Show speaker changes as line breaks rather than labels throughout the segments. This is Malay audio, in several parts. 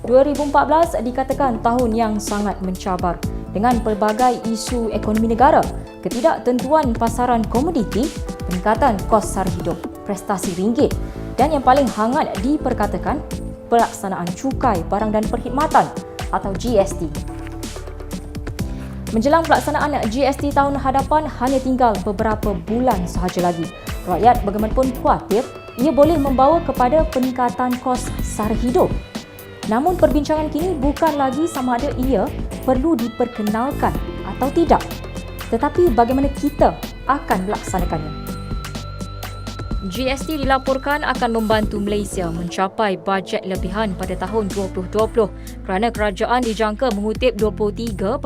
2014 dikatakan tahun yang sangat mencabar dengan pelbagai isu ekonomi negara, ketidaktentuan pasaran komoditi, peningkatan kos sara hidup, prestasi ringgit dan yang paling hangat diperkatakan pelaksanaan cukai barang dan perkhidmatan atau GST. Menjelang pelaksanaan GST tahun hadapan hanya tinggal beberapa bulan sahaja lagi, rakyat bagaimanapun khawatir ia boleh membawa kepada peningkatan kos sara hidup. Namun perbincangan kini bukan lagi sama ada ia perlu diperkenalkan atau tidak, tetapi bagaimana kita akan melaksanakannya. GST dilaporkan akan membantu Malaysia mencapai bajet lebihan pada tahun 2020 kerana kerajaan dijangka mengutip 23.1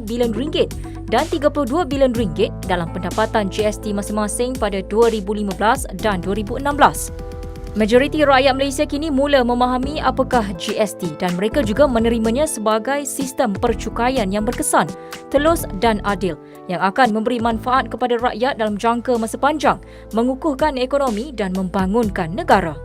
bilion ringgit dan 32 bilion ringgit dalam pendapatan GST masing-masing pada 2015 dan 2016. Majoriti rakyat Malaysia kini mula memahami apakah GST dan mereka juga menerimanya sebagai sistem percukaian yang berkesan, telus dan adil yang akan memberi manfaat kepada rakyat dalam jangka masa panjang, mengukuhkan ekonomi dan membangunkan negara.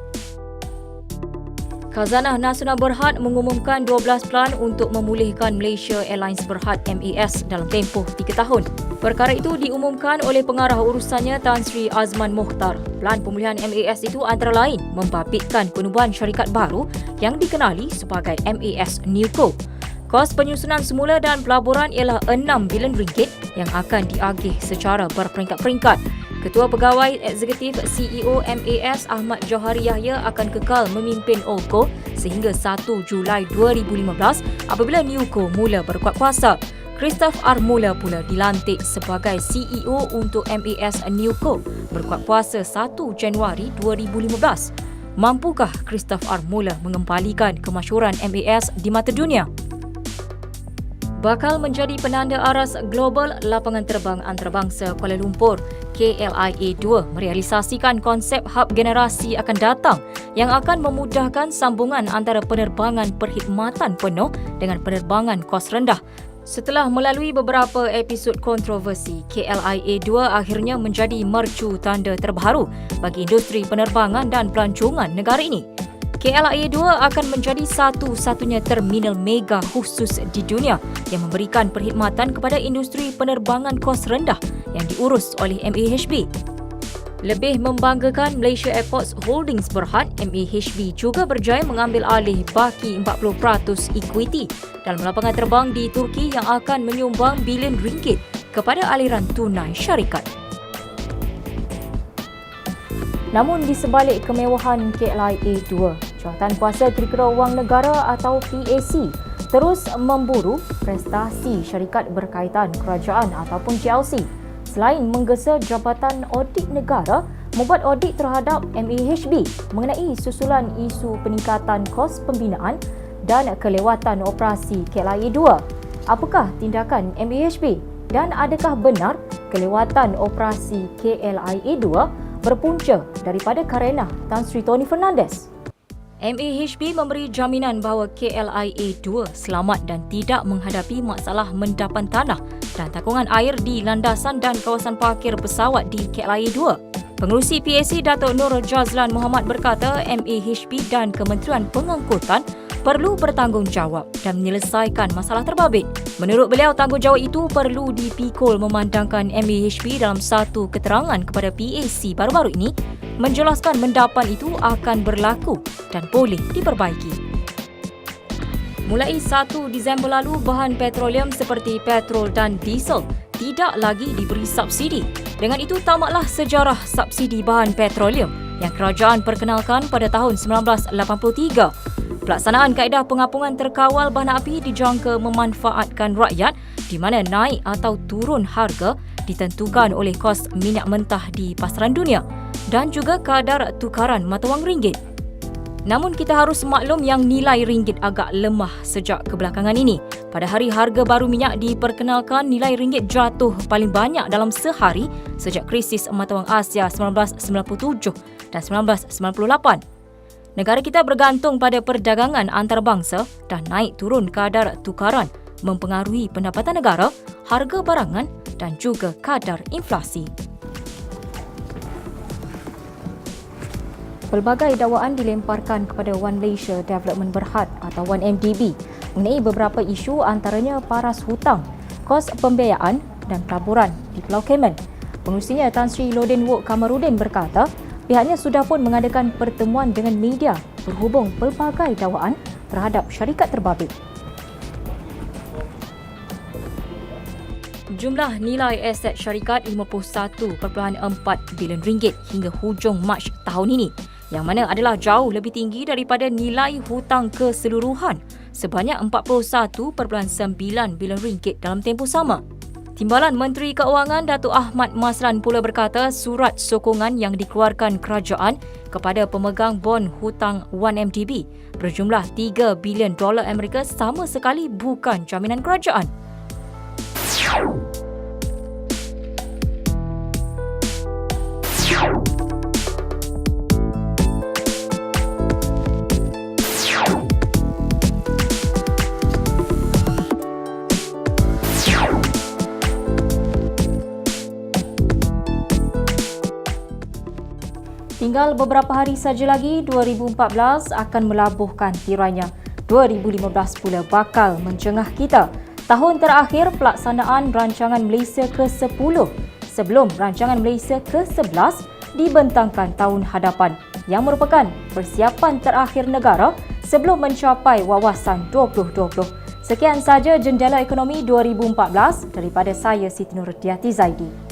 Khazanah Nasional Berhad mengumumkan 12 pelan untuk memulihkan Malaysia Airlines Berhad MAS dalam tempoh 3 tahun. Perkara itu diumumkan oleh pengarah urusannya Tan Sri Azman Mokhtar. Pelan pemulihan MAS itu antara lain membabitkan penubuhan syarikat baru yang dikenali sebagai MAS Newco. Kos penyusunan semula dan pelaburan ialah 6 bilion ringgit yang akan diagih secara berperingkat-peringkat. Ketua Pegawai Eksekutif CEO MAS Ahmad Johari Yahya akan kekal memimpin Olco sehingga 1 Julai 2015 apabila Newco mula berkuat kuasa. Christoph Armola pula dilantik sebagai CEO untuk MAS Newco berkuat kuasa 1 Januari 2015. Mampukah Christoph Armola mengembalikan kemasyhuran MAS di mata dunia? Bakal menjadi penanda aras global lapangan terbang antarabangsa Kuala Lumpur, KLIA-2 merealisasikan konsep hub generasi akan datang yang akan memudahkan sambungan antara penerbangan perkhidmatan penuh dengan penerbangan kos rendah. Setelah melalui beberapa episod kontroversi, KLIA-2 akhirnya menjadi mercu tanda terbaru bagi industri penerbangan dan pelancongan negara ini. KLIA-2 akan menjadi satu-satunya terminal mega khusus di dunia yang memberikan perkhidmatan kepada industri penerbangan kos rendah yang diurus oleh MAHB. Lebih membanggakan, Malaysia Airports Holdings Berhad MAHB juga berjaya mengambil alih baki 40% equity dalam lapangan terbang di Turki yang akan menyumbang bilion ringgit kepada aliran tunai syarikat. Namun di sebalik kemewahan KLIA-2, Jawatan Kuasa Kira-kira Wang Negara atau PAC terus memburu prestasi syarikat berkaitan kerajaan ataupun JLC. Selain menggesa Jabatan Audit Negara membuat audit terhadap MAHB mengenai susulan isu peningkatan kos pembinaan dan kelewatan operasi KLIA-2. Apakah tindakan MAHB dan adakah benar kelewatan operasi KLIA-2 berpunca daripada karena Tan Sri Tony Fernandez? MAHB memberi jaminan bahawa KLIA-2 selamat dan tidak menghadapi masalah mendapan tanah dan takungan air di landasan dan kawasan parkir pesawat di KLIA-2. Pengerusi PAC Datuk Nur Jazlan Muhammad berkata MAHB dan Kementerian Pengangkutan perlu bertanggungjawab dan menyelesaikan masalah terbabit. Menurut beliau, tanggungjawab itu perlu dipikul memandangkan MAHB dalam satu keterangan kepada PAC baru-baru ini menjelaskan mendapan itu akan berlaku dan boleh diperbaiki. Mulai 1 Disember lalu, bahan petroleum seperti petrol dan diesel tidak lagi diberi subsidi. Dengan itu, tamatlah sejarah subsidi bahan petroleum yang kerajaan perkenalkan pada tahun 1983. Pelaksanaan kaedah pengapungan terkawal bahan api dijangka memanfaatkan rakyat di mana naik atau turun harga ditentukan oleh kos minyak mentah di pasaran dunia dan juga kadar tukaran mata wang ringgit. Namun kita harus maklum yang nilai ringgit agak lemah sejak kebelakangan ini. Pada hari harga baru minyak diperkenalkan, nilai ringgit jatuh paling banyak dalam sehari sejak krisis mata wang Asia 1997 dan 1998. Negara kita bergantung pada perdagangan antarabangsa dan naik turun kadar tukaran mempengaruhi pendapatan negara, harga barangan dan juga kadar inflasi. Pelbagai dakwaan dilemparkan kepada One Malaysia Development Berhad atau 1MDB mengenai beberapa isu antaranya paras hutang, kos pembiayaan dan pelaburan di Pulau Cayman. Pengerusinya Tan Sri Lodin Wok Kamarudin berkata, pihaknya sudah pun mengadakan pertemuan dengan media berhubung pelbagai dakwaan terhadap syarikat terbabit. Jumlah nilai aset syarikat RM51.4 bilion hingga hujung Mac tahun ini, yang mana adalah jauh lebih tinggi daripada nilai hutang keseluruhan sebanyak RM41.9 bilion dalam tempoh sama. Timbalan Menteri Keuangan Datuk Ahmad Maslan pula berkata surat sokongan yang dikeluarkan kerajaan kepada pemegang bon hutang 1MDB berjumlah $3 bilion Amerika sama sekali bukan jaminan kerajaan. Tinggal beberapa hari saja lagi 2014 akan melabuhkan tirainya. 2015 pula bakal mencengah kita. Tahun terakhir pelaksanaan Rancangan Malaysia ke-10 sebelum Rancangan Malaysia ke-11 dibentangkan tahun hadapan yang merupakan persiapan terakhir negara sebelum mencapai wawasan 2020. Sekian saja Jendela Ekonomi 2014 daripada saya Siti Nurdiati Zaidi.